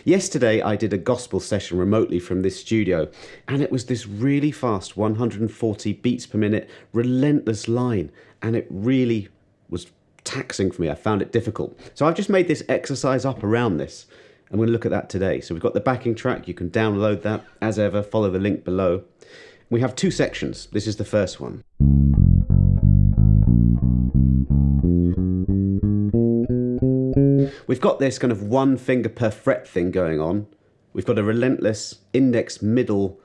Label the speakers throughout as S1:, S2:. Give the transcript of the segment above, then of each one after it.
S1: Yesterday I did a gospel session remotely from this studio, and it was this really fast 140 beats per minute, relentless line, and it really was taxing for me. I found it difficult. So I've just made this exercise up around this. I'm going to look at that today. So we've got the backing track. You can download that as ever. Follow the link below. We have two sections. This is the first one. We've got this kind of one finger per fret thing going on. We've got a relentless index middle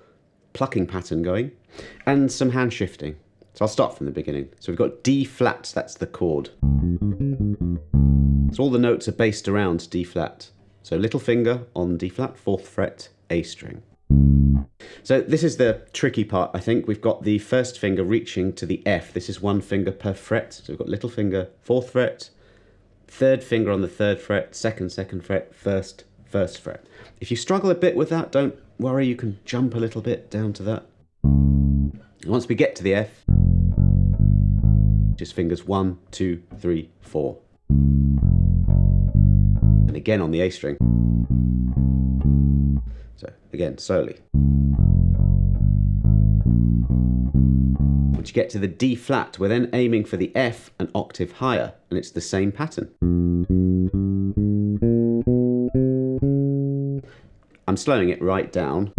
S1: plucking pattern going and some hand shifting. So I'll start from the beginning. So we've got D flat, that's the chord. So all the notes are based around D flat. So little finger on D flat, 4th fret, A string. So this is the tricky part, I think. We've got the first finger reaching to the F. This is one finger per fret. So we've got little finger, 4th fret, third finger on the 3rd fret, second fret, first fret. If you struggle a bit with that, don't worry, you can jump a little bit down to that. And once we get to the F, just fingers 1, 2, 3, 4. And again on the A string. So again, slowly. Once you get to the D flat, we're then aiming for the F an octave higher, and it's the same pattern. I'm slowing it right down.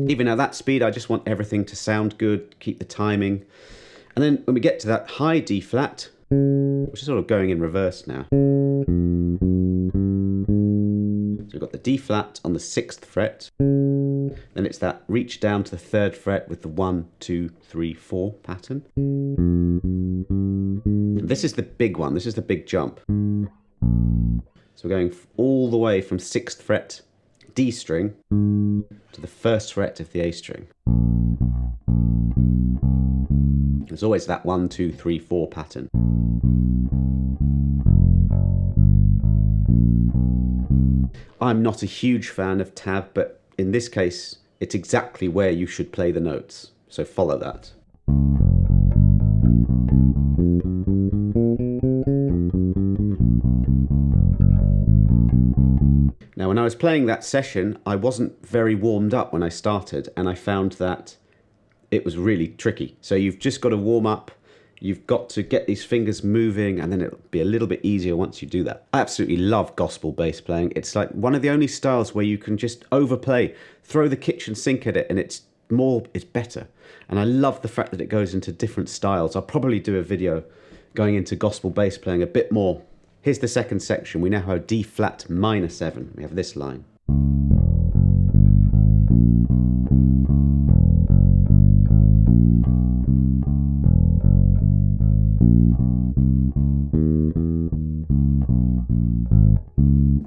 S1: Even at that speed, I just want everything to sound good, keep the timing. And then when we get to that high D flat, which is sort of going in reverse now. So we've got the D flat on the 6th fret. Then it's that reach down to the 3rd fret with the 1, 2, 3, 4 pattern. And this is the big one, this is the big jump. So we're going all the way from 6th fret D string to the 1st fret of the A string. There's always that 1, 2, 3, 4 pattern. I'm not a huge fan of tab, but in this case, it's exactly where you should play the notes. So follow that. Now, when I was playing that session, I wasn't very warmed up when I started, and I found that it was really tricky. So you've just got to warm up, you've got to get these fingers moving, and then it'll be a little bit easier once you do that. I absolutely love gospel bass playing. It's like one of the only styles where you can just overplay, throw the kitchen sink at it, and it's better. And I love the fact that it goes into different styles. I'll probably do a video going into gospel bass playing a bit more. Here's the second section. We now have D flat minor 7. We have this line.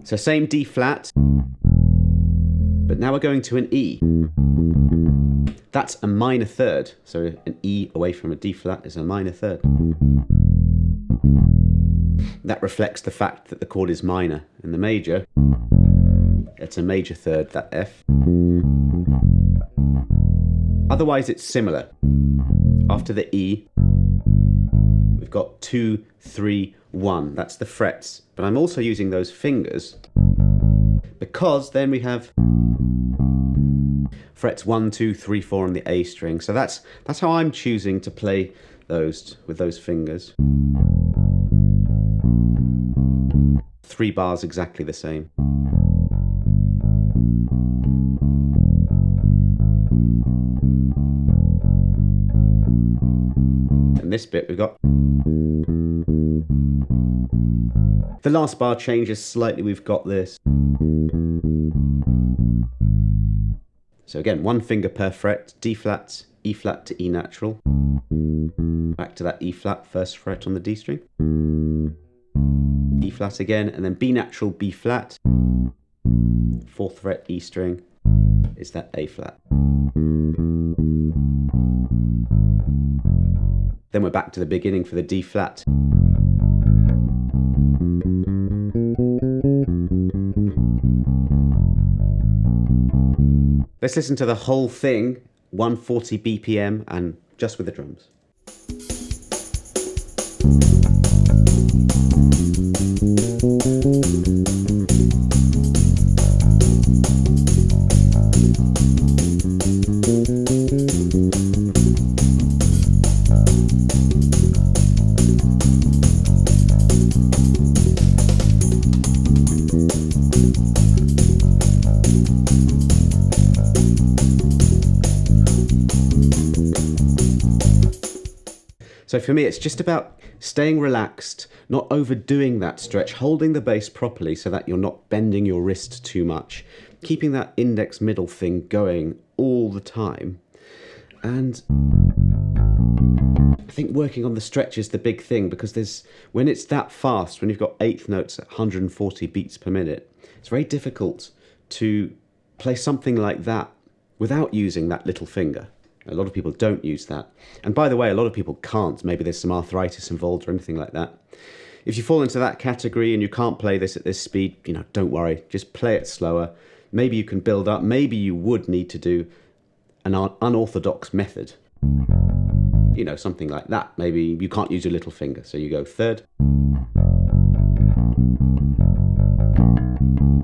S1: So same D flat, but now we're going to an E. That's a minor 3rd. So an E away from a D flat is a minor 3rd. That reflects the fact that the chord is minor. In the major, it's a major 3rd, that F. Otherwise, it's similar. After the E, we've got 2, 3, 1. That's the frets. But I'm also using those fingers because then we have frets 1, 2, 3, 4 on the A string. So that's how I'm choosing to play those with those fingers. 3 bars exactly the same. And this bit we've got. The last bar changes slightly. We've got this. So again, one finger per fret, D flat, E flat to E natural. Back to that E flat, 1st fret on the D string. E flat again, and then B natural, B flat. 4th fret, E string, is that A flat. Then we're back to the beginning for the D flat. Let's listen to the whole thing, 140 BPM and just with the drums. So for me, it's just about staying relaxed, not overdoing that stretch, holding the bass properly so that you're not bending your wrist too much, keeping that index middle thing going all the time. And I think working on the stretch is the big thing, because when it's that fast, when you've got eighth notes at 140 beats per minute, it's very difficult to play something like that without using that little finger. A lot of people don't use that. And by the way, a lot of people can't. Maybe there's some arthritis involved or anything like that. If you fall into that category and you can't play this at this speed, don't worry. Just play it slower. Maybe you can build up. Maybe you would need to do an unorthodox method. Something like that. Maybe you can't use your little finger, so you go third.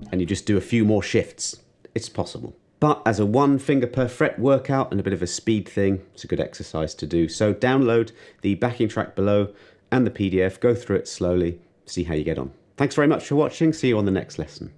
S1: And you just do a few more shifts. It's possible. But as a one finger per fret workout and a bit of a speed thing, it's a good exercise to do. So download the backing track below and the PDF, go through it slowly, see how you get on. Thanks very much for watching. See you on the next lesson.